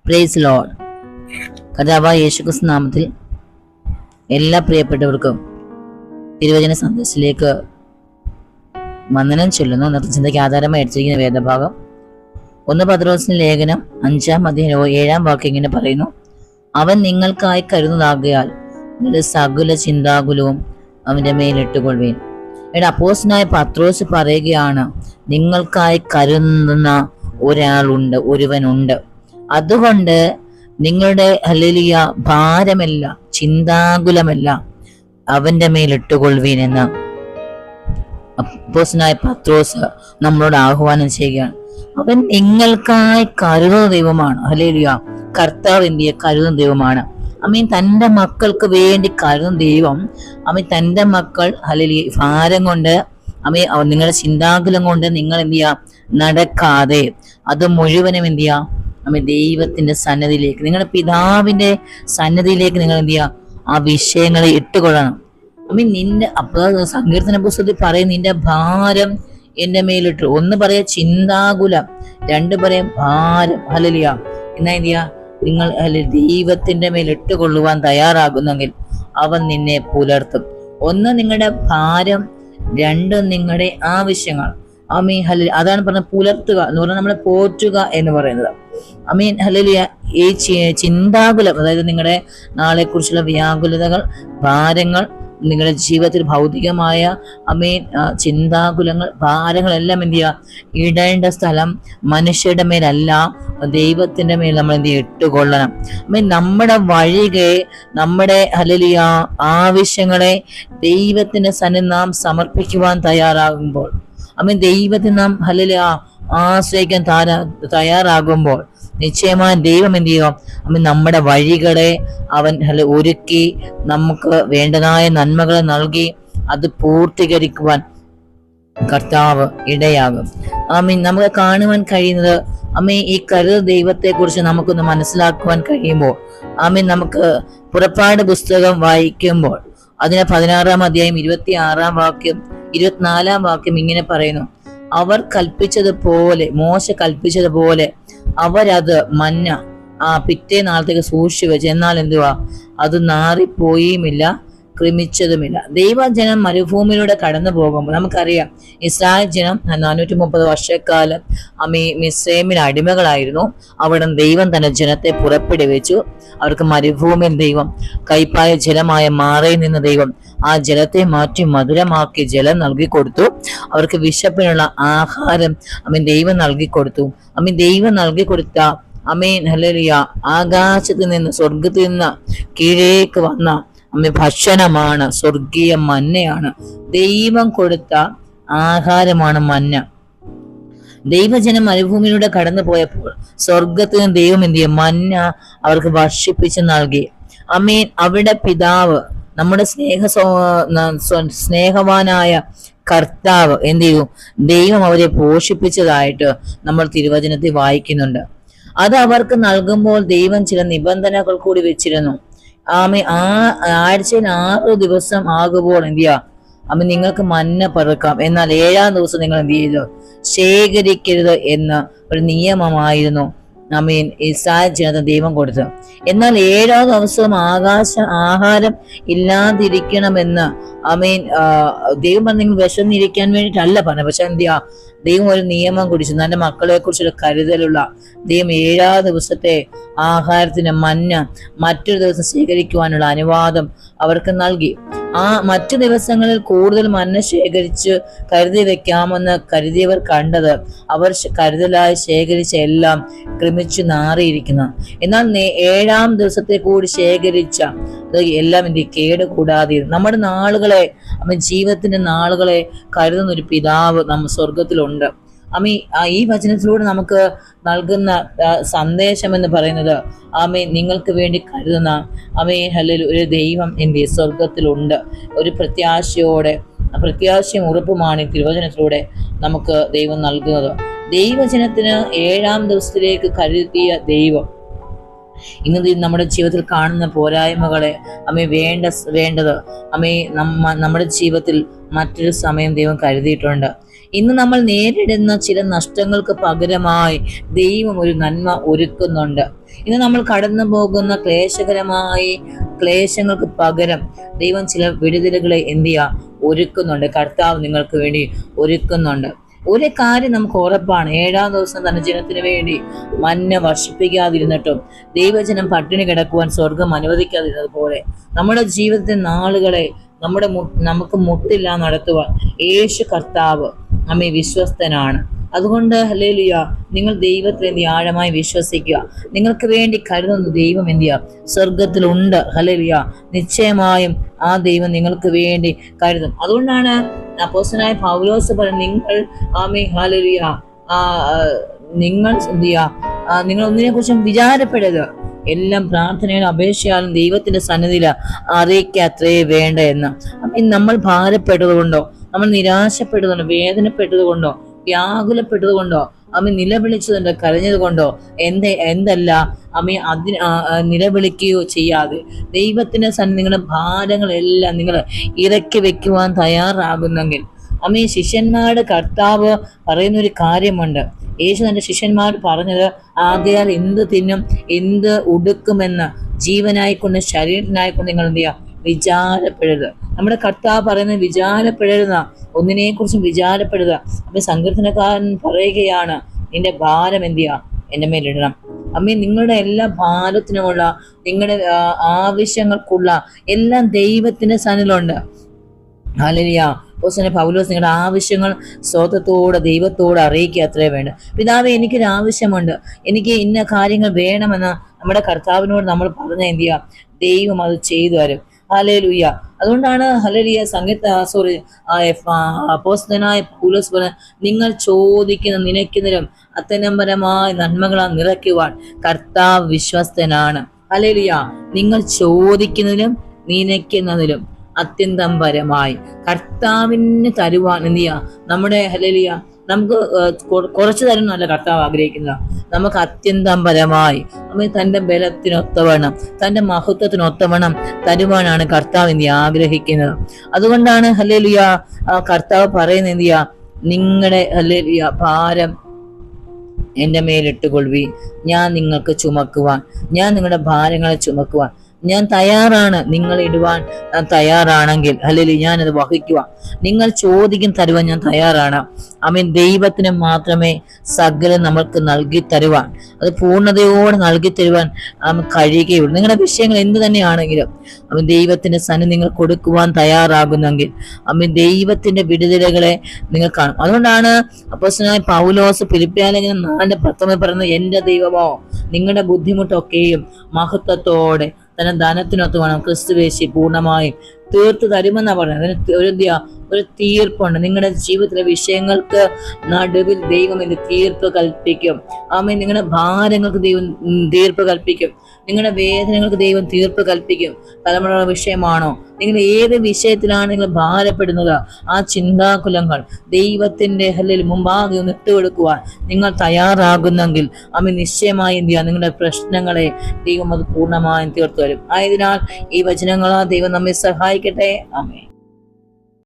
Praise Lord. കർത്താവായ യേശുക്രിസ്തു നാമത്തിൽ എല്ലാ പ്രിയപ്പെട്ടവർക്കും തിരുവചന സന്ദേശത്തിലേക്ക് വന്ദനം ചൊല്ലുന്നു. ഇന്നത്തെ ചിന്തയ്ക്ക് ആധാരമായി അടിച്ചിരിക്കുന്ന വേദഭാഗം 1 പത്രോസിന്റെ ലേഖനം 5-ാം അധ്യായം 7-ാം വാക്യം ഇങ്ങനെ പറയുന്നു: അവൻ നിങ്ങൾക്കായി കരുതുന്നതാകയാൽ നിങ്ങളുടെ സകല ചിന്താകുലവും അവന്റെ മേലിട്ടുകൊള്ളുവീൻ. ഇവിടെ അപ്പോസ്തലനായ പത്രോസ് പറയുകയാണ്, നിങ്ങൾക്കായി കരുതുന്ന ഒരുവനുണ്ട്. അതുകൊണ്ട് നിങ്ങളുടെ ഹല്ലേലൂയ ഭാരമല്ല, ചിന്താകുലമല്ല അവന്റെ മേലിട്ടുകൊള്ളുവീൻ എന്ന് അപ്പോസ്തലനായ പത്രോസ് നമ്മളോട് ആഹ്വാനം ചെയ്യുകയാണ്. അവൻ നിങ്ങൾക്കായി കരുതുന്ന ദൈവമാണ്. ഹല്ലേലൂയ, കർത്താവ് എന്തിയെ കരുതുന്ന ദൈവമാണ്. തൻ്റെ മക്കൾക്ക് വേണ്ടി കരുതുന്ന ദൈവം. തൻ്റെ മക്കൾ ഹല്ലേലൂയ ഭാരം കൊണ്ട് നിങ്ങളുടെ ചിന്താകുലം കൊണ്ട് നിങ്ങൾ എന്ത് ചെയ്യുക, നടക്കാതെ അത് മുഴുവനും എന്ത് ചെയ്യുക, ദൈവത്തിന്റെ സന്നദ്ധിയിലേക്ക്, നിങ്ങളുടെ പിതാവിന്റെ സന്നദ്ധിയിലേക്ക് നിങ്ങൾ എന്ത് ചെയ്യുക, ആ വിഷയങ്ങളെ ഇട്ടുകൊള്ളണം. നിന്റെ സങ്കീർത്തന പുസ്തകത്തിൽ പറയും, നിന്റെ ഭാരം എന്റെ മേലിട്ടു. 1 പറയാ ചിന്താകുലം, 2 പറയാം ഭാരം. ഹല്ലേലൂയ. എന്നാ എന്ത് ചെയ്യുക, നിങ്ങൾ ദൈവത്തിന്റെ മേൽ ഇട്ടുകൊള്ളുവാൻ തയ്യാറാകുന്നെങ്കിൽ അവൻ നിന്നെ പുലർത്തും. 1 നിങ്ങളുടെ ഭാരം, 2 നിങ്ങളുടെ ആവശ്യങ്ങൾ. അതാണ് പറഞ്ഞത്, പുലർത്തുക എന്ന് പറഞ്ഞാൽ നമ്മളെ പോറ്റുക എന്ന് പറയുന്നത്. ഹല്ലേലൂയ. ഈ ചിന്താകുലം, അതായത് നിങ്ങളുടെ നാളെ കുറിച്ചുള്ള വ്യാകുലതകൾ, ഭാരങ്ങൾ, നിങ്ങളുടെ ജീവിതത്തിൽ ഭൗതികമായ ചിന്താകുലങ്ങൾ, ഭാരങ്ങളെല്ലാം എന്ത് ചെയ്യുക, ഇടേണ്ട സ്ഥലം മനുഷ്യരുടെ മേലല്ല, ദൈവത്തിന്റെ മേൽ നമ്മൾ എന്ത് ചെയ്യുക, ഇട്ടുകൊള്ളണം. നമ്മുടെ വഴികളെ, നമ്മുടെ ഹല്ലേലൂയ ആവശ്യങ്ങളെ ദൈവത്തിന്റെ സന്നിധിയിൽ നാം സമർപ്പിക്കുവാൻ തയ്യാറാകുമ്പോൾ, ദൈവത്തെ നാം ഹല്ലേലൂയ ആശ്രയിക്കാൻ തയ്യാറാകുമ്പോൾ നിശ്ചയമായും ദൈവം എന്ത് ചെയ്യുക, നമ്മുടെ വഴികളെ അവൻ ഒരുക്കി നമുക്ക് വേണ്ടതായ നന്മകളെ നൽകി അത് പൂർത്തീകരിക്കുവാൻ കർത്താവ് ഇടയാകും. നമുക്ക് കാണുവാൻ കഴിയുന്നത് ഈ കരുതൽ ദൈവത്തെ കുറിച്ച് നമുക്കൊന്ന് മനസ്സിലാക്കുവാൻ കഴിയുമ്പോൾ, നമുക്ക് പുറപ്പാട് പുസ്തകം വായിക്കുമ്പോൾ അതിന് 16-ാം അധ്യായം 26-ാം വാക്യം 24-ാം വാക്യം ഇങ്ങനെ പറയുന്നു: അവർ കൽപ്പിച്ചതുപോലെ, മോശ കൽപ്പിച്ചതുപോലെ അവരത് മന്ന പിറ്റേ നാളത്തേക്ക് സൂക്ഷിച്ചു വെച്ച്. എന്നാൽ എന്തുവാ, അത് നാറിപ്പോയുമില്ല, ക്രമിച്ചതുമില്ല. ദൈവജനം മരുഭൂമിയിലൂടെ കടന്നു പോകുമ്പോൾ നമുക്കറിയാം, ഇസ്രായേൽ ജനം 430 വർഷക്കാലം മിസ്രൈമിൽ അടിമകളായിരുന്നു. അവിടെ ദൈവം തന്റെ ജനത്തെ പുറപ്പെടുവിച്ചു. അവർക്ക് മരുഭൂമിയിൽ ദൈവം കൈപ്പായ ജലമായ മാറയിൽ നിന്ന് ദൈവം ആ ജലത്തെ മാറ്റി മധുരമാക്കി ജലം നൽകി കൊടുത്തു. അവർക്ക് വിശപ്പിനുള്ള ആഹാരം ദൈവം നൽകി കൊടുത്തു. ദൈവം നൽകി കൊടുത്ത ഹല്ലേലൂയ ആകാശത്തിൽ നിന്ന്, സ്വർഗത്തിൽ നിന്ന് കീഴേക്ക് വന്ന ഭക്ഷണമാണ്, സ്വർഗീയ മന്നയാണ്. ദൈവം കൊടുത്ത ആഹാരമാണ് മന്ന. ദൈവജനം മരുഭൂമിയിലൂടെ കടന്നു പോയപ്പോൾ സ്വർഗത്തിൽ നിന്ന് ദൈവം എന്ത് ചെയ്യും, മന്ന അവർക്ക് ഭക്ഷിപ്പിച്ച് നൽകി. അവിടെ പിതാവ്, നമ്മുടെ സ്നേഹവാനായ കർത്താവ് എന്ത് ചെയ്തു, ദൈവം അവരെ പോഷിപ്പിച്ചതായിട്ട് നമ്മൾ തിരുവചനത്തിൽ വായിക്കുന്നുണ്ട്. അത് അവർക്ക് നൽകുമ്പോൾ ദൈവം ചില നിബന്ധനകൾ കൂടി വെച്ചിരുന്നു. ആഴ്ചയിൽ 6 ദിവസം ആകുമ്പോൾ എന്ത് ചെയ്യുക, നിങ്ങൾക്ക് മന്ന പെറുക്കാം, എന്നാൽ 7-ാം ദിവസം നിങ്ങൾ എന്ത് ചെയ്തു, ശേഖരിക്കരുത് എന്ന ഒരു നിയമമായിരുന്നു ഇസ്രായേൽ ജനത ദൈവം കൊടുത്തു. എന്നാൽ 7-ാം ദിവസവും ആഹാരം ഇല്ലാതിരിക്കണമെന്ന് ദൈവം പറഞ്ഞു, വിശന്നിരിക്കാൻ വേണ്ടിയിട്ടല്ല പറഞ്ഞത്. പക്ഷെ എന്ത് ചെയ്യാ, ദൈവം ഒരു നിയമം കുറിച്ചു. തന്റെ മക്കളെ കുറിച്ചൊരു കരുതലുള്ള ദൈവം 7-ാം ദിവസത്തെ ആഹാരത്തിന് മന്ന മറ്റൊരു ദിവസം സ്വീകരിക്കുവാനുള്ള അനുവാദം അവർക്ക് നൽകി. മറ്റു ദിവസങ്ങളിൽ കൂടുതൽ മന്ന ശേഖരിച്ച് കരുതി വെക്കാമെന്ന് കരുതിയവർ കണ്ടത് അവർ കരുതലായി ശേഖരിച്ച എല്ലാം ക്രമിച്ചു നാറിയിരിക്കുന്നു. എന്നാൽ 7-ാം ദിവസത്തെ കൂടി ശേഖരിച്ച എല്ലാം കേടുകൂടാതെ നമ്മുടെ നാളുകളെ, ജീവിതത്തിന്റെ നാളുകളെ കരുതുന്ന ഒരു പിതാവ് നമ്മ സ്വർഗത്തിലുണ്ട്. ഈ വചനത്തിലൂടെ നമുക്ക് നൽകുന്ന സന്ദേശം എന്ന് പറയുന്നത്, നിങ്ങൾക്ക് വേണ്ടി കരുതുന്ന ഒരു ദൈവം സ്വർഗത്തിലുണ്ട്. ഒരു പ്രത്യാശയും ഉറപ്പുമാണ് ഈ തിരുവചനത്തിലൂടെ നമുക്ക് ദൈവം നൽകുന്നത്. ദൈവജനത്തിന് 7-ാം ദിവസത്തിലേക്ക് കരുതിയ ദൈവം ഇന്ന് നമ്മുടെ ജീവിതത്തിൽ കാണുന്ന പോരായ്മകളെ വേണ്ടത് നമ്മുടെ ജീവിതത്തിൽ മറ്റൊരു സമയം ദൈവം കരുതിയിട്ടുണ്ട്. ഇന്ന് നമ്മൾ നേരിടുന്ന ചില നഷ്ടങ്ങൾക്ക് പകരമായി ദൈവം ഒരു നന്മ ഒരുക്കുന്നുണ്ട്. ഇന്ന് നമ്മൾ കടന്നു പോകുന്ന ക്ലേശങ്ങൾക്ക് പകരം ദൈവം ചില വിടുതലുകളെ ഒരുക്കുന്നുണ്ട്. കർത്താവ് നിങ്ങൾക്ക് വേണ്ടി ഒരുക്കുന്നുണ്ട്. ഒരു കാര്യം നമുക്ക് ഉറപ്പാണ്, 7-ാം ദിവസം തന്റെ ജനത്തിന് വേണ്ടി മന്ന വർഷിപ്പിക്കാതിരുന്നിട്ടും ദൈവജനം പട്ടിണി കിടക്കുവാൻ സ്വർഗം അനുവദിക്കാതിരുന്നത് പോലെ നമ്മുടെ ജീവിതത്തിലെ നാളുകളെ നമുക്ക് മുട്ടില്ല നടത്തുവാൻ യേശു കർത്താവ് നമ്മെ വിശ്വസ്തനാണ്. അതുകൊണ്ട് ഹല്ലേലൂയ, നിങ്ങൾ ദൈവത്തിൽ ആഴമായി വിശ്വസിക്കുക. നിങ്ങൾക്ക് വേണ്ടി കരുതുന്ന ദൈവം സ്വർഗത്തിലുണ്ട്. ഹല്ലേലൂയ, നിശ്ചയമായും ആ ദൈവം നിങ്ങൾക്ക് വേണ്ടി കരുതും. അതുകൊണ്ടാണ് അപ്പോസ്തലനായ പൗലോസ് പറയുന്നത്, നിങ്ങൾ നിങ്ങൾ ഒന്നിനെ കുറിച്ചും വിചാരപ്പെടരുത്, എല്ലാം പ്രാർത്ഥനയിലും അപേക്ഷയാലും ദൈവത്തിന്റെ സന്നിധിയിൽ അറിയിക്കത്രേ വേണ്ട എന്ന്. അപ്പം നമ്മൾ ഭാരപ്പെട്ടതുകൊണ്ടോ, നമ്മൾ നിരാശപ്പെട്ടതുകൊണ്ടോ, വേദനപ്പെട്ടതുകൊണ്ടോ, വ്യാകുലപ്പെട്ടതുകൊണ്ടോ, നിലവിളിച്ചതുകൊണ്ടോ, കരഞ്ഞത് കൊണ്ടോ എന്തല്ല നിലവിളിക്കുകയോ ചെയ്യാതെ ദൈവത്തിന്റെ സന്നിധി നിങ്ങളുടെ ഭാരങ്ങളെല്ലാം നിങ്ങൾ ഇറക്കി വെക്കുവാൻ തയ്യാറാകുന്നെങ്കിൽ ശിഷ്യന്മാരുടെ കർത്താവ് പറയുന്ന ഒരു കാര്യമുണ്ട്. യേശു തന്റെ ശിഷ്യന്മാരോട് പറഞ്ഞത്, ആകയാൽ എന്ത് തിന്നും എന്ത് ഉടുക്കുമെന്ന് ജീവനായിക്കൊണ്ട് ശരീരത്തിനായിക്കൊണ്ട് നിങ്ങൾ വിചാരപ്പെടരുത്. നമ്മുടെ കർത്താവ് പറയുന്നത് വിചാരപ്പെടരുന്ന ഒന്നിനെ കുറിച്ചും വിചാരപ്പെടുക. സങ്കീർത്തനക്കാരൻ പറയുകയാണ്, നിന്റെ ഭാരം എന്റെ മേലിടണം. നിങ്ങളുടെ എല്ലാ ഭാരത്തിനുമുള്ള, നിങ്ങളുടെ ആവശ്യങ്ങൾക്കുള്ള എല്ലാം ദൈവത്തിന്റെ സന്നിധിയിലുണ്ട്. ഹല്ലേലൂയ. അപ്പോസ്തലൻ പൗലോസ് നിങ്ങളുടെ ആവശ്യങ്ങൾ സ്വതത്തോടെ ദൈവത്തോട് അറിയിക്കുക അത്രേ വേണ്ട. പിതാവേ, എനിക്കൊരു ആവശ്യമുണ്ട്, എനിക്ക് ഇന്ന കാര്യങ്ങൾ വേണമെന്ന് നമ്മുടെ കർത്താവിനോട് നമ്മൾ പറഞ്ഞ ദൈവം അത് ചെയ്തു തരും. ഹല്ലേലൂയ. അതുകൊണ്ടാണ് അപ്പോസ്തലനായ പൗലോസ് പറഞ്ഞ, നിങ്ങൾ ചോദിക്കുന്ന നിനയ്ക്കുന്നതിലും അത്യനംബരമായ നന്മകളാൽ നിറയ്ക്കുവാൻ കർത്താവ് വിശ്വസ്തനാണ്. ഹല്ലേലൂയ. നിങ്ങൾ ചോദിക്കുന്നതിലും നിനയ്ക്കുന്നതിലും അത്യന്തം പരമായി കർത്താവിന് തരുവാൻ നമ്മുടെ ഹല്ലേലൂയ നമുക്ക് കുറച്ചു തരുന്നല്ല കർത്താവ് ആഗ്രഹിക്കുന്നത്, നമുക്ക് അത്യന്തം പരമായി തന്റെ ബലത്തിനൊത്തവണ്ണം, തന്റെ മഹത്വത്തിനൊത്തവണ്ണം തരുവാനാണ് കർത്താവ് ആഗ്രഹിക്കുന്നത്. അതുകൊണ്ടാണ് ഹല്ലേലൂയ കർത്താവ് പറയുന്നത്, നിങ്ങളുടെ ഹല്ലേലൂയ ഭാരം എന്റെ മേലിട്ടുകൊള്ളുവീ, ഞാൻ നിങ്ങൾക്ക് ചുമക്കുവാൻ, ഞാൻ നിങ്ങളുടെ ഭാരങ്ങളെ ചുമക്കുവാൻ ഞാൻ തയ്യാറാണ്. നിങ്ങൾ ഇടുവാൻ തയ്യാറാണെങ്കിൽ ഹല്ലേലൂയ ഞാനത് വഹിക്കുവാൻ, നിങ്ങൾ ചോദിക്കും തരുവാൻ ഞാൻ തയ്യാറാണ്. ദൈവത്തിന് മാത്രമേ സകലം നമ്മൾക്ക് നൽകി തരുവാൻ, അത് പൂർണ്ണതയോടെ നൽകി തരുവാൻ കഴിയുകയുള്ളൂ. നിങ്ങളുടെ വിഷയങ്ങൾ എന്ത് തന്നെയാണെങ്കിലും ദൈവത്തിന്റെ സന്നിധി നിങ്ങൾ കൊടുക്കുവാൻ തയ്യാറാകുന്നെങ്കിൽ ദൈവത്തിന്റെ വിടുതലുകളെ നിങ്ങൾ കാണും. അതുകൊണ്ടാണ് അപ്പോസ്തലനായ പൗലോസ് ഫിലിപ്പിയർലേഖനം 4:19 പറയുന്നത്, എന്റെ ദൈവമോ നിങ്ങളുടെ ബുദ്ധിമുട്ടൊക്കെയും മഹത്വത്തോടെ തന്നെ ധനത്തിനൊത്ത് വേണം ക്രിസ്തുവേശി പൂർണ്ണമായും തീർത്തു തരുമെന്നാ പറയുന്നത്. അതിന് ഒരു തീർപ്പുണ്ട്. നിങ്ങളുടെ ജീവിതത്തിലെ വിഷയങ്ങൾക്ക് നടുവിൽ ദൈവം തീർപ്പ് കൽപ്പിക്കും. നിങ്ങളുടെ ഭാരങ്ങൾക്ക് ദൈവം തീർപ്പ് കൽപ്പിക്കും. നിങ്ങളുടെ വേദനകൾക്ക് ദൈവം തീർപ്പ് കൽപ്പിക്കും. തലമുറ വിഷയമാണോ, നിങ്ങൾ ഏത് വിഷയത്തിലാണ് നിങ്ങൾ ഭാരപ്പെടുന്നത്, ആ ചിന്താകുലങ്ങൾ ദൈവത്തിന്റെ മുമ്പാകെ ഒന്ന് ഇട്ടുകൊടുക്കുവാൻ നിങ്ങൾ തയ്യാറാകുന്നെങ്കിൽ നിശ്ചയമായി നിങ്ങളുടെ പ്രശ്നങ്ങളെ ദൈവം അത് പൂർണ്ണമായും തീർത്തു തരും. ആയതിനാൽ ഈ വചനങ്ങളാ ദൈവം നമ്മെ സഹായിക്കട്ടെ. ആമേൻ.